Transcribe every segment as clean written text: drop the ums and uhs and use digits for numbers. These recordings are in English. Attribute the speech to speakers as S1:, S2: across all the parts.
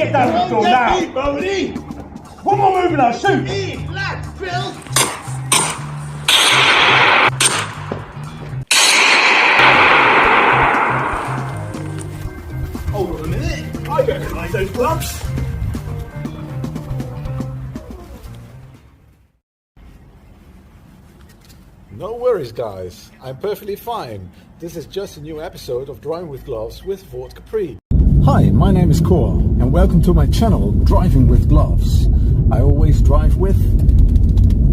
S1: get down the floor now. One more move and I'll shoot. Hold on a minute. I recognise those gloves.
S2: No worries guys, I'm perfectly fine. This is just a new episode of Drawing with Gloves with Ford Capri. Hi, my name is Cor and welcome to my channel Driving with Gloves. I always drive with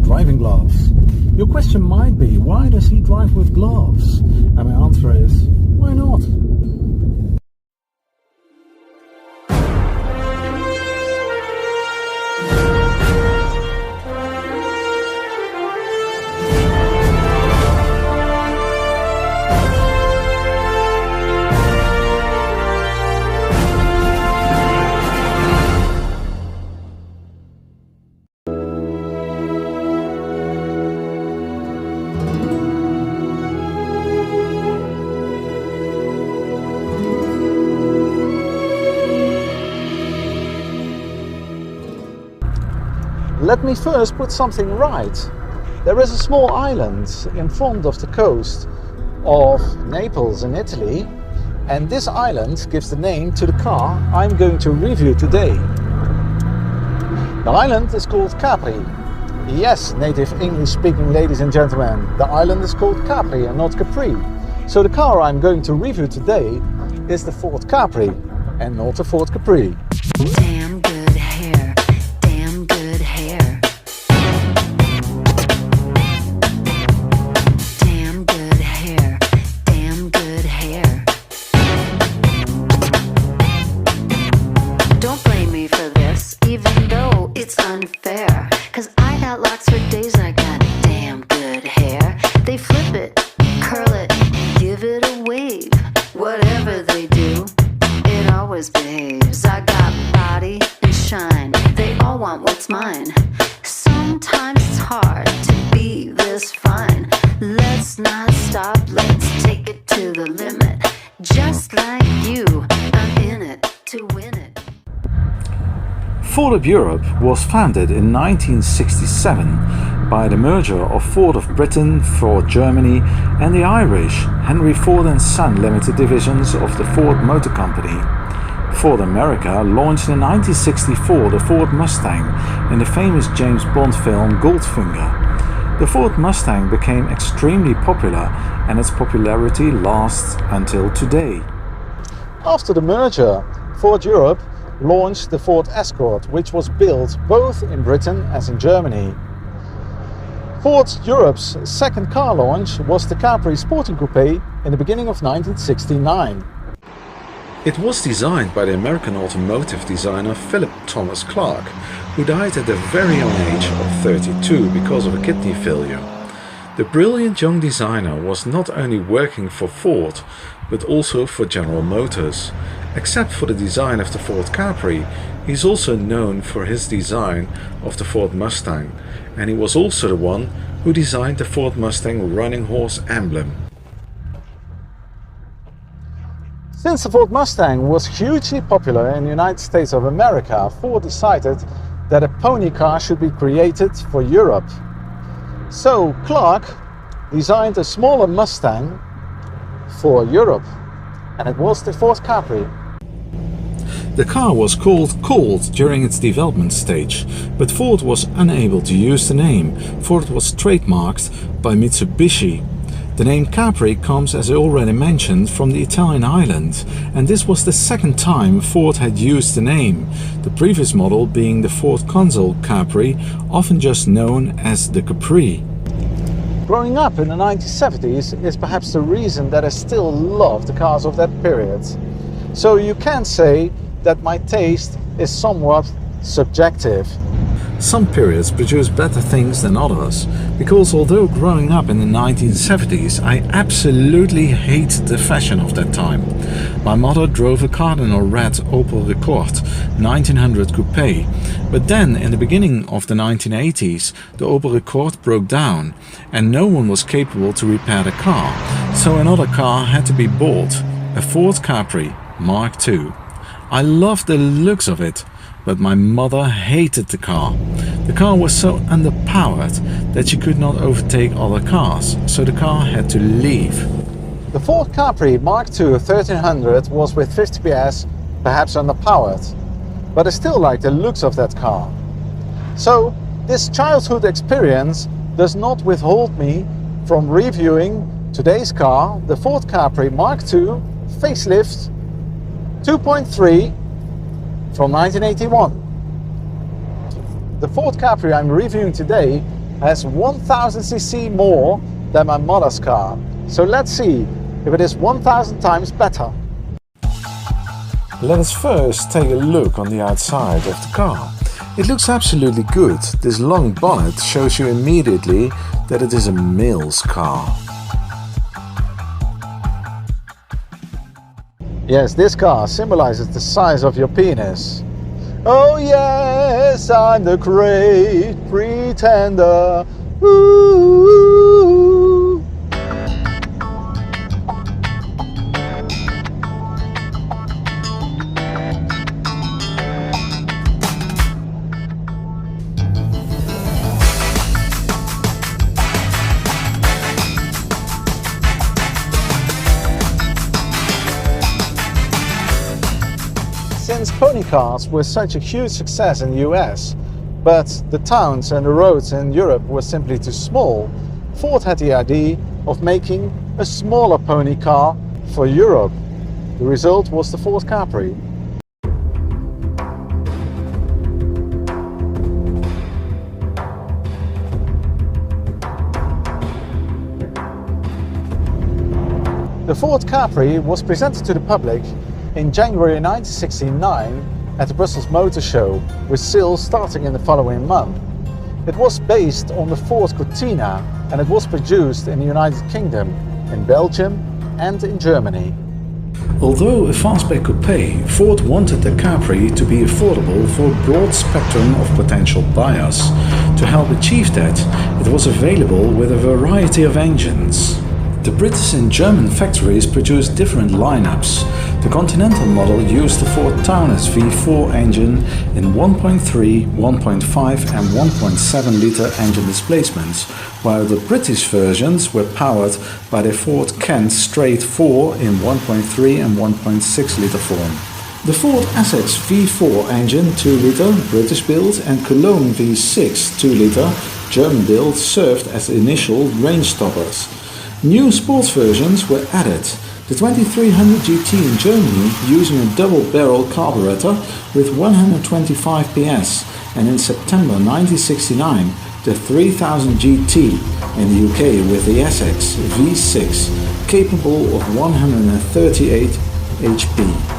S2: driving gloves. Your question might be, why does he drive with gloves? And my answer is, why not? Let me first put something right. There is a small island in front of the coast of Naples in Italy, and this island gives the name to the car I'm going to review today. The island is called Capri. Yes, native English speaking ladies and gentlemen, the island is called Capri and not Capri. So the car I'm going to review today is the Ford Capri and not the Ford Capri.
S3: Damn good hair. Damn good hair. Damn good hair. Damn good hair. Don't blame me for this, even though it's unfair. Cause I got locks for days, I got damn good hair. They flip it, curl it, give it a wave. Whatever they do, it always behaves. I got body and shine, they all want what's mine. Sometimes it's hard to be this fine. Let's not stop, let's take it to the limit. Just like you, I'm in it to win it.
S2: Ford of Europe was founded in 1967 by the merger of Ford of Britain, Ford Germany and the Irish Henry Ford and Son limited divisions of the Ford Motor Company. Ford America launched in 1964 the Ford Mustang in the famous James Bond film Goldfinger. The Ford Mustang became extremely popular and its popularity lasts until today. After the merger, Ford Europe launched the Ford Escort, which was built both in Britain as in Germany. Ford Europe's second car launch was the Capri Sporting Coupe in the beginning of 1969. It was designed by the American automotive designer Philip Thomas Clark, who died at the very young age of 32 because of a kidney failure. The brilliant young designer was not only working for Ford, but also for General Motors. Except for the design of the Ford Capri, he is also known for his design of the Ford Mustang, and he was also the one who designed the Ford Mustang running horse emblem. Since the Ford Mustang was hugely popular in the United States of America, Ford decided that a pony car should be created for Europe. So Clark designed a smaller Mustang for Europe, and it was the Ford Capri. The car was called Colt during its development stage, but Ford was unable to use the name, for it was trademarked by Mitsubishi. The name Capri comes, as I already mentioned, from the Italian island, and this was the second time Ford had used the name, the previous model being the Ford Consul Capri, often just known as the Capri. Growing up in the 1970s is perhaps the reason that I still love the cars of that period. So you can say that my taste is somewhat subjective. Some periods produce better things than others, because although growing up in the 1970s I absolutely hated the fashion of that time. My mother drove a cardinal red Opel Rekord 1900 coupe, but then in the beginning of the 1980s the Opel Rekord broke down and no one was capable to repair the car, so another car had to be bought, a Ford Capri Mk2. I loved the looks of it, but my mother hated the car. The car was so underpowered that she could not overtake other cars, so the car had to leave. The Ford Capri Mark II 1300 was with 50 PS, perhaps underpowered, but I still like the looks of that car. So this childhood experience does not withhold me from reviewing today's car, the Ford Capri Mark II Facelift 2.3 from 1981. The Ford Capri I'm reviewing today has 1000cc more than my mother's car. So let's see if it is 1000 times better. Let us first take a look on the outside of the car. It looks absolutely good. This long bonnet shows you immediately that it is a male's car. Yes, this car symbolizes the size of your penis. Oh yes, I'm the great pretender. Ooh. Since pony cars were such a huge success in the US, but the towns and the roads in Europe were simply too small, Ford had the idea of making a smaller pony car for Europe. The result was the Ford Capri. The Ford Capri was presented to the public in January 1969 at the Brussels Motor Show, with sales starting in the following month. It was based on the Ford Cortina and it was produced in the United Kingdom, in Belgium and in Germany. Although a fastback coupe, Ford wanted the Capri to be affordable for a broad spectrum of potential buyers. To help achieve that, it was available with a variety of engines. The British and German factories produced different lineups. The Continental model used the Ford Taunus V4 engine in 1.3, 1.5 and 1.7 litre engine displacements, while the British versions were powered by the Ford Kent Straight 4 in 1.3 and 1.6 litre form. The Ford Essex V4 engine 2 litre British build and Cologne V6 2 litre German build served as initial range stoppers. New sports versions were added. The 2300 GT in Germany using a double-barrel carburetor with 125 PS, and in September 1969 the 3000 GT in the UK with the Essex V6 capable of 138 HP.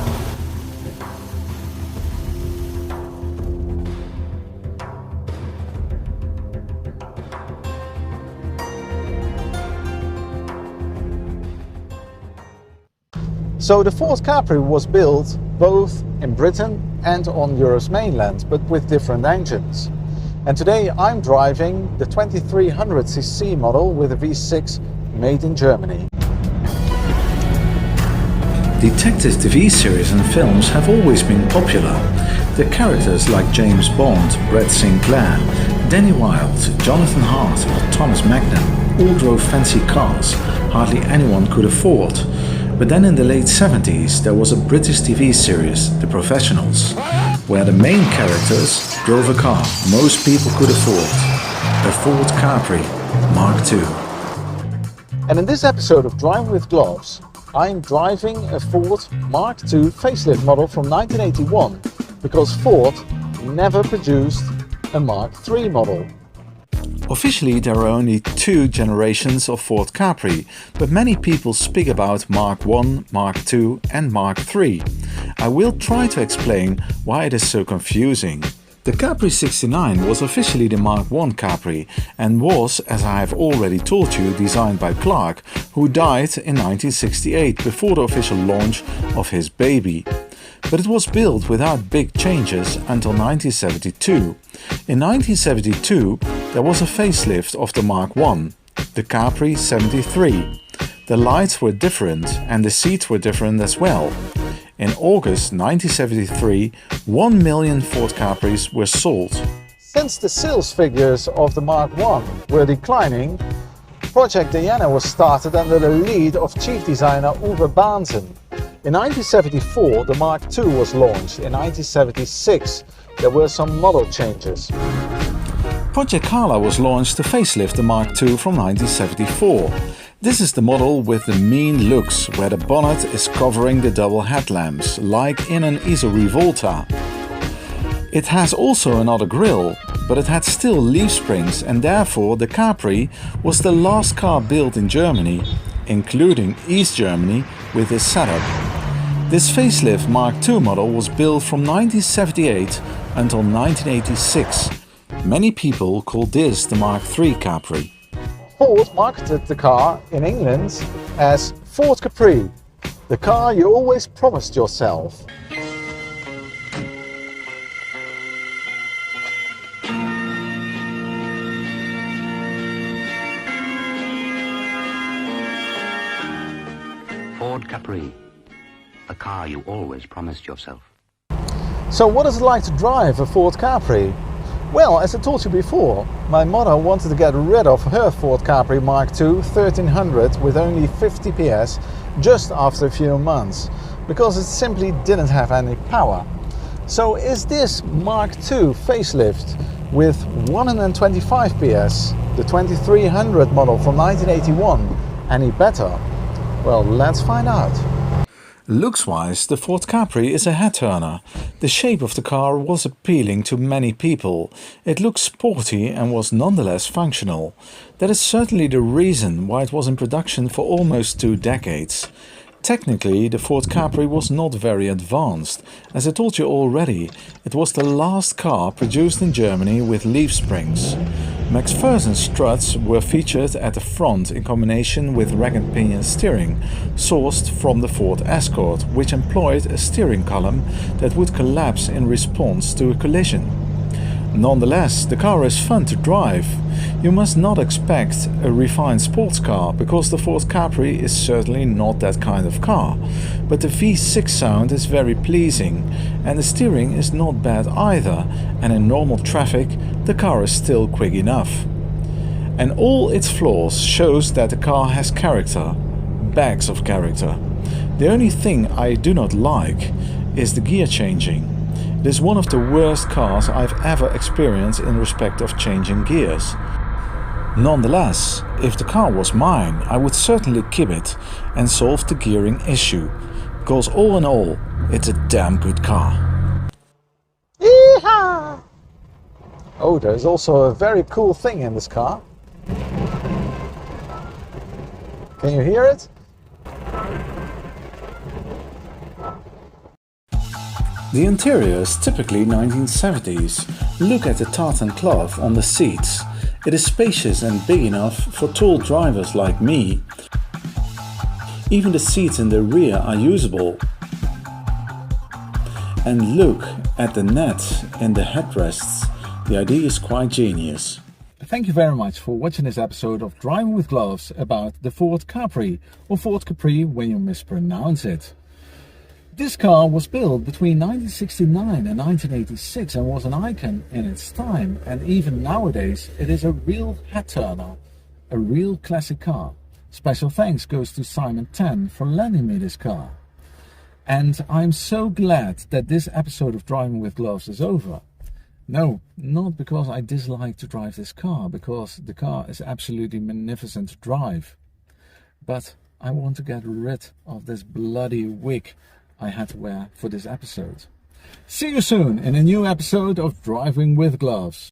S2: So the Ford Capri was built both in Britain and on Europe's mainland, but with different engines. And today I'm driving the 2300cc model with a V6 made in Germany. Detective TV series and films have always been popular. The characters like James Bond, Brett Sinclair, Danny Wilde, Jonathan Hart or Thomas Magnum all drove fancy cars hardly anyone could afford. But then in the late 70s there was a British TV series, The Professionals, where the main characters drove a car most people could afford, a Ford Capri Mark II. And in this episode of Driving with Gloves, I'm driving a Ford Mark II facelift model from 1981, because Ford never produced a Mark III model. Officially there are only two generations of Ford Capri, but many people speak about Mark I, Mark II and Mark III. I will try to explain why it is so confusing. The Capri 69 was officially the Mark I Capri and was, as I have already told you, designed by Clark, who died in 1968 before the official launch of his baby. But it was built without big changes until 1972. In 1972 there was a facelift of the Mark I, the Capri 73. The lights were different and the seats were different as well. In August 1973, 1 million Ford Capris were sold. Since the sales figures of the Mark I were declining, Project Diana was started under the lead of chief designer Uwe Bahnsen. In 1974, the Mark II was launched. In 1976, there were some model changes. Project Carla was launched to facelift the Mark II from 1974. This is the model with the mean looks, where the bonnet is covering the double headlamps, like in an Iso Rivolta. It has also another grille, but it had still leaf springs, and therefore the Capri was the last car built in Germany, including East Germany, with this setup. This facelift Mark II model was built from 1978 until 1986. Many people call this the Mark III Capri. Ford marketed the car in England as Ford Capri, the car you always promised yourself.
S4: Ford Capri, the car you always promised yourself.
S2: So what is it like to drive a Ford Capri? Well, as I told you before, my mother wanted to get rid of her Ford Capri Mark II 1300 with only 50 PS just after a few months, because it simply didn't have any power. So is this Mark II facelift with 125 PS, the 2300 model from 1981, any better? Well, let's find out. Looks-wise, the Ford Capri is a head-turner. The shape of the car was appealing to many people. It looked sporty and was nonetheless functional. That is certainly the reason why it was in production for almost 2 decades. Technically, the Ford Capri was not very advanced. As I told you already, it was the last car produced in Germany with leaf springs. McPherson struts were featured at the front in combination with rack and pinion steering, sourced from the Ford Escort, which employed a steering column that would collapse in response to a collision. Nonetheless, the car is fun to drive. You must not expect a refined sports car, because the Ford Capri is certainly not that kind of car. But the V6 sound is very pleasing, and the steering is not bad either, and in normal traffic the car is still quick enough. And all its flaws shows that the car has character, bags of character. The only thing I do not like is the gear changing. It is one of the worst cars I've ever experienced in respect of changing gears. Nonetheless, if the car was mine, I would certainly keep it and solve the gearing issue, because all in all, it's a damn good car. Yeehaw! Oh, there's also a very cool thing in this car. Can you hear it? The interior is typically 1970s. Look at the tartan cloth on the seats. It is spacious and big enough for tall drivers like me. Even the seats in the rear are usable. And look at the net in the headrests. The idea is quite genius. Thank you very much for watching this episode of Driving with Gloves about the Ford Capri, or Ford Capri when you mispronounce it. This car was built between 1969 and 1986 and was an icon in its time, and even nowadays it is a real head-turner, a real classic car. Special thanks goes to Simon 10 for lending me this car. And I'm so glad that this episode of Driving with Gloves is over. No, not because I dislike to drive this car, because the car is absolutely magnificent to drive. But I want to get rid of this bloody wig I had to wear for this episode. See you soon in a new episode of Driving with Gloves.